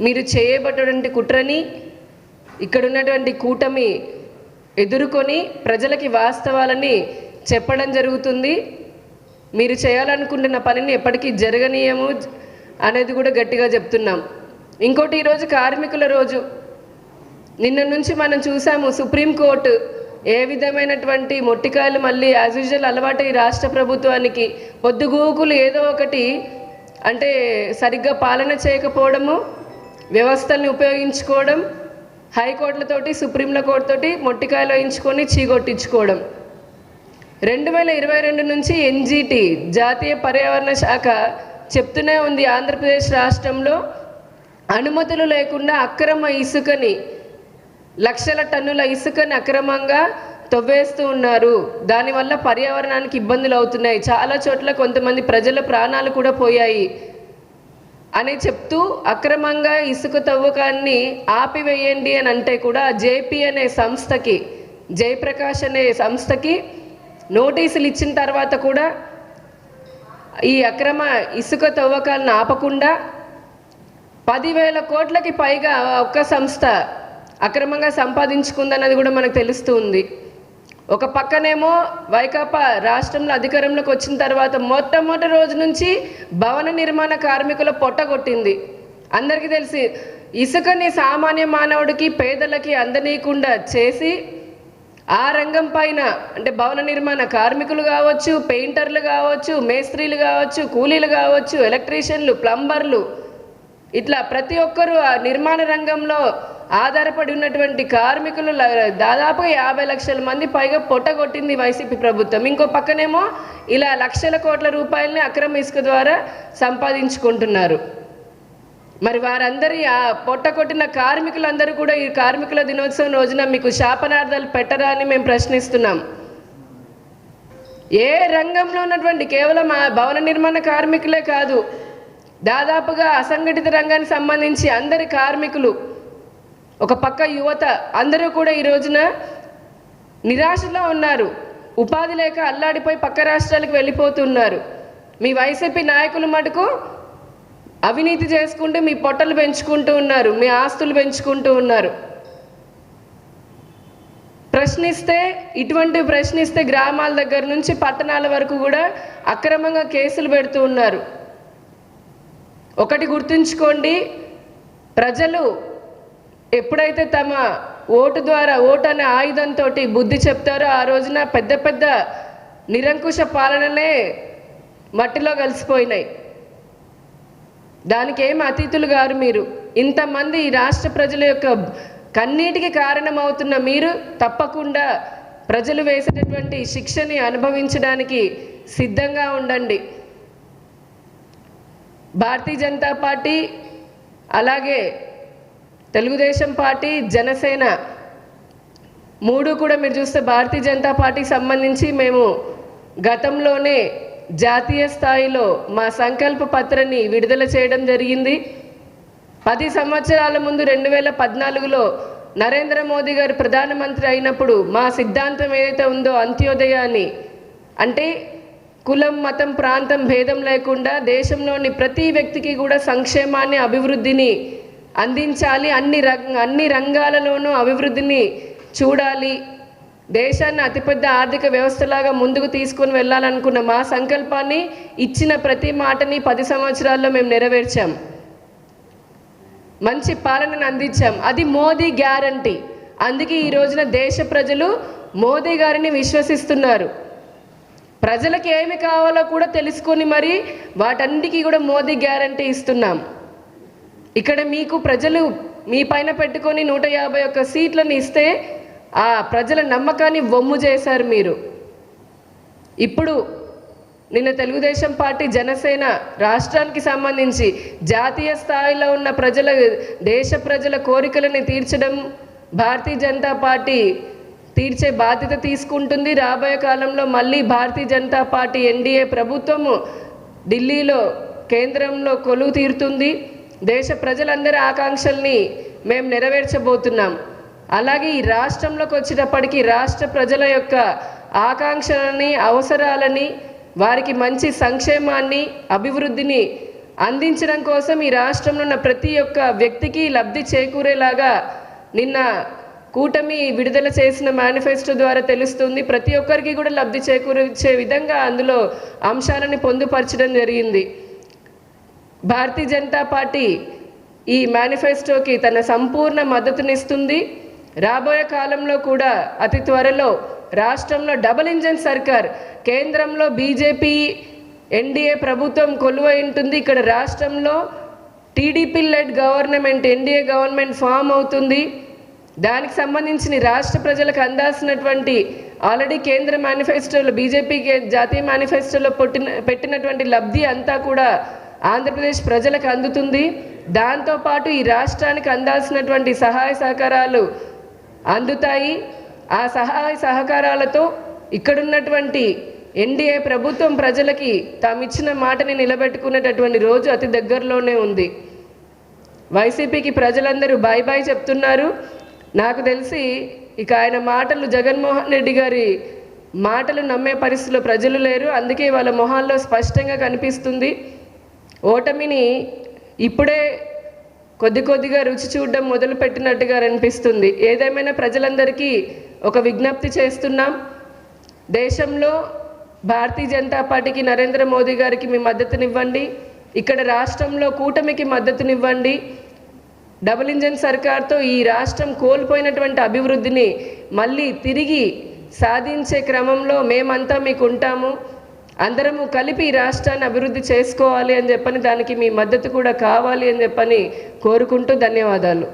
మీరు చేయబడ్డటువంటి కుట్రని ఇక్కడ ఉన్నటువంటి కూటమి ఎదుర్కొని ప్రజలకి వాస్తవాలని చెప్పడం జరుగుతుంది. మీరు చేయాలనుకుంటున్న పనిని ఎప్పటికీ జరగనీయము అనేది కూడా గట్టిగా చెప్తున్నాం. ఇంకోటి, ఈరోజు కార్మికుల రోజు. నిన్న నుంచి మనం చూసాము సుప్రీంకోర్టు ఏ విధమైనటువంటి మొట్టికాయలు మళ్ళీ యాజ్ యూజువల్ అలవాటు ఈ రాష్ట్ర ప్రభుత్వానికి పొద్దుగూకులు ఏదో ఒకటి అంటే సరిగ్గా పాలన చేయకపోవడము, వ్యవస్థల్ని ఉపయోగించుకోవడం, హైకోర్టులతోటి సుప్రీంల కోర్టుతోటి మొట్టికాయలు వేయించుకొని చీగొట్టించుకోవడం. 2022 నుంచి ఎన్జీటీ జాతీయ పర్యావరణ శాఖ చెప్తూనే ఉంది, ఆంధ్రప్రదేశ్ రాష్ట్రంలో అనుమతులు లేకుండా అక్రమ ఇసుకని, లక్షల టన్నుల ఇసుకని అక్రమంగా తవ్వేస్తూ ఉన్నారు. దానివల్ల పర్యావరణానికి ఇబ్బందులు అవుతున్నాయి, చాలా చోట్ల కొంతమంది ప్రజల ప్రాణాలు కూడా పోయాయి అని చెప్తూ అక్రమంగా ఇసుక తవ్వకాన్ని ఆపివేయండి అని అంటే కూడా జేపీ అనే సంస్థకి, జయప్రకాష్ అనే సంస్థకి నోటీసులు ఇచ్చిన తర్వాత కూడా ఈ అక్రమ ఇసుక తవ్వకాలను ఆపకుండా 10,000 కోట్లకి పైగా ఒక్క సంస్థ అక్రమంగా సంపాదించుకుందన్నది కూడా మనకు తెలుస్తుంది. ఒక పక్కనేమో వైకాపా రాష్ట్రంలో అధికారంలోకి వచ్చిన తర్వాత మొట్టమొదటి రోజు నుంచి భవన నిర్మాణ కార్మికుల పొట్టగొట్టింది. అందరికీ తెలిసి ఇసుకని సామాన్య మానవుడికి, పేదలకి అందనీయకుండా చేసి ఆ రంగం పైన అంటే భవన నిర్మాణ కార్మికులు కావచ్చు, పెయింటర్లు కావచ్చు, మేస్త్రీలు కావచ్చు, కూలీలు కావచ్చు, ఎలక్ట్రీషియన్లు, ప్లంబర్లు, ఇట్లా ప్రతి ఒక్కరూ ఆ నిర్మాణ రంగంలో ఆధారపడి ఉన్నటువంటి కార్మికులు దాదాపుగా 50 లక్షల మంది పైగా పొట్టగొట్టింది వైసీపీ ప్రభుత్వం. ఇంకో పక్కనేమో ఇలా లక్షల కోట్ల రూపాయలని అక్రమ ఇసుక ద్వారా సంపాదించుకుంటున్నారు. మరి వారందరి ఆ పొట్టగొట్టిన కార్మికులందరూ కూడా ఈ కార్మికుల దినోత్సవం రోజున మీకు శాపనార్థాలు పెట్టరా అని మేము ప్రశ్నిస్తున్నాం. ఏ రంగంలో ఉన్నటువంటి కేవలం ఆ భవన నిర్మాణ కార్మికులే కాదు, దాదాపుగా అసంఘటిత రంగానికి సంబంధించి అందరి కార్మికులు, ఒక పక్క యువత అందరూ కూడా ఈ రోజున నిరాశలో ఉన్నారు. ఉపాధి లేక అల్లాడిపోయి పక్క రాష్ట్రాలకు వెళ్ళిపోతున్నారు. మీ వైసీపీ నాయకులు మటుకు అవినీతి చేసుకుంటూ మీ పొట్టలు పెంచుకుంటూ ఉన్నారు, మీ ఆస్తులు పెంచుకుంటూ ఉన్నారు. ప్రశ్నిస్తే గ్రామాల దగ్గర నుంచి పట్టణాల వరకు కూడా అక్రమంగా కేసులు పెడుతూ ఉన్నారు. ఒకటి గుర్తుంచుకోండి, ప్రజలు ఎప్పుడైతే తమ ఓటు ద్వారా, ఓటు అనే ఆయుధంతో బుద్ధి చెప్తారో ఆ రోజున పెద్ద పెద్ద నిరంకుశ పాలనలే మట్టిలో కలిసిపోయినాయి. దానికి ఏం అతీతులు గారు మీరు. ఇంతమంది ఈ రాష్ట్ర ప్రజల యొక్క కన్నీటికి కారణమవుతున్న మీరు తప్పకుండా ప్రజలు వేసేటటువంటి శిక్షని అనుభవించడానికి సిద్ధంగా ఉండండి. భారతీయ జనతా పార్టీ, అలాగే తెలుగుదేశం పార్టీ, జనసేన మూడు కూడా మీరు చూస్తే భారతీయ జనతా పార్టీకి సంబంధించి మేము గతంలోనే జాతీయ స్థాయిలో మా సంకల్ప పత్రాన్ని విడుదల చేయడం జరిగింది. 10 సంవత్సరాల ముందు 2014లో నరేంద్ర మోదీ గారు ప్రధానమంత్రి అయినప్పుడు మా సిద్ధాంతం ఏదైతే ఉందో అంత్యోదయాన్ని, అంటే కులం, మతం, ప్రాంతం భేదం లేకుండా దేశంలోని ప్రతి వ్యక్తికి కూడా సంక్షేమాన్ని, అభివృద్ధిని అందించాలి, అన్ని రంగాలలోనూ అభివృద్ధిని చూడాలి, దేశాన్ని అతిపెద్ద ఆర్థిక వ్యవస్థలాగా ముందుకు తీసుకొని వెళ్ళాలనుకున్న మా సంకల్పాన్ని, ఇచ్చిన ప్రతి మాటని 10 సంవత్సరాల్లో మేము నెరవేర్చాం. మంచి పాలనను అందించాం. అది మోదీ గ్యారంటీ. అందుకే ఈ రోజున దేశ ప్రజలు మోదీ గారిని విశ్వసిస్తున్నారు. ప్రజలకు ఏమి కావాలో కూడా తెలుసుకొని మరి వాటన్నిటికీ కూడా మోదీ గ్యారంటీ ఇస్తున్నాం. ఇక్కడ మీకు ప్రజలు మీ పైన పెట్టుకొని 151 సీట్లను ఇస్తే ఆ ప్రజల నమ్మకాన్ని వమ్ము చేశారు మీరు. ఇప్పుడు నిన్న తెలుగుదేశం పార్టీ, జనసేన రాష్ట్రానికి సంబంధించి జాతీయ స్థాయిలో ఉన్న దేశ ప్రజల కోరికలను తీర్చడం భారతీయ జనతా పార్టీ తీర్చే బాధ్యత తీసుకుంటుంది. రాబోయే కాలంలో మళ్ళీ భారతీయ జనతా పార్టీ ఎన్డీఏ ప్రభుత్వము ఢిల్లీలో, కేంద్రంలో కొలువు తీరుతుంది. దేశ ప్రజలందరి ఆకాంక్షల్ని మేము నెరవేర్చబోతున్నాం. అలాగే ఈ రాష్ట్రంలోకి వచ్చేటప్పటికి రాష్ట్ర ప్రజల యొక్క ఆకాంక్షలని, అవసరాలని, వారికి మంచి సంక్షేమాన్ని, అభివృద్ధిని అందించడం కోసం ఈ రాష్ట్రంలో ఉన్న ప్రతి ఒక్క వ్యక్తికి లబ్ధి చేకూరేలాగా నిన్న కూటమి విడుదల చేసిన మేనిఫెస్టో ద్వారా తెలుస్తుంది. ప్రతి ఒక్కరికి కూడా లబ్ధి చేకూర్చే విధంగా అందులో అంశాలను పొందుపరచడం జరిగింది. భారతీయ జనతా పార్టీ ఈ మేనిఫెస్టోకి తన సంపూర్ణ మద్దతునిస్తుంది. రాబోయే కాలంలో కూడా అతి త్వరలో రాష్ట్రంలో డబుల్ ఇంజన్ సర్కార్, కేంద్రంలో బీజేపీ ఎన్డీఏ ప్రభుత్వం కొలువై ఉంటుంది. ఇక్కడ రాష్ట్రంలో TDP led government, NDA government form అవుతుంది. దానికి సంబంధించిన రాష్ట్ర ప్రజలకు అందాల్సినటువంటి ఆల్రెడీ కేంద్ర మేనిఫెస్టోలో, బీజేపీ జాతీయ మేనిఫెస్టోలో పెట్టినటువంటి లబ్ధి అంతా కూడా ఆంధ్రప్రదేశ్ ప్రజలకు అందుతుంది. దాంతోపాటు ఈ రాష్ట్రానికి అందాల్సినటువంటి సహాయ సహకారాలు అందుతాయి. ఆ సహాయ సహకారాలతో ఇక్కడున్నటువంటి ఎన్డీఏ ప్రభుత్వం ప్రజలకి తామిచ్చిన మాటని నిలబెట్టుకునేటటువంటి రోజు అతి దగ్గరలోనే ఉంది. వైసీపీకి ప్రజలందరూ బాయ్ బాయ్ చెప్తున్నారు. నాకు తెలిసి ఇక ఆయన మాటలు, జగన్మోహన్ రెడ్డి గారి మాటలు నమ్మే పరిస్థితిలో ప్రజలు లేరు. అందుకే వాళ్ళ మొహాల్లో స్పష్టంగా కనిపిస్తుంది. ఓటమిని ఇప్పుడే కొద్ది కొద్దిగా రుచి చూడడం మొదలుపెట్టినట్టుగా అనిపిస్తుంది. ఏదేమైనా ప్రజలందరికీ ఒక విజ్ఞప్తి చేస్తున్నాం. దేశంలో భారతీయ జనతా పార్టీకి, నరేంద్ర మోదీ గారికి మీ మద్దతునివ్వండి. ఇక్కడ రాష్ట్రంలో కూటమికి మద్దతునివ్వండి. డబుల్ ఇంజన్ సర్కార్తో ఈ రాష్ట్రం కోల్పోయినటువంటి అభివృద్ధిని మళ్ళీ తిరిగి సాధించే క్రమంలో మేమంతా మీకు ఉంటాము. అందరము కలిపి ఈ రాష్ట్రాన్ని అభివృద్ధి చేసుకోవాలి అని చెప్పని, దానికి మీ మద్దతు కూడా కావాలి అని చెప్పని కోరుకుంటూ ధన్యవాదాలు.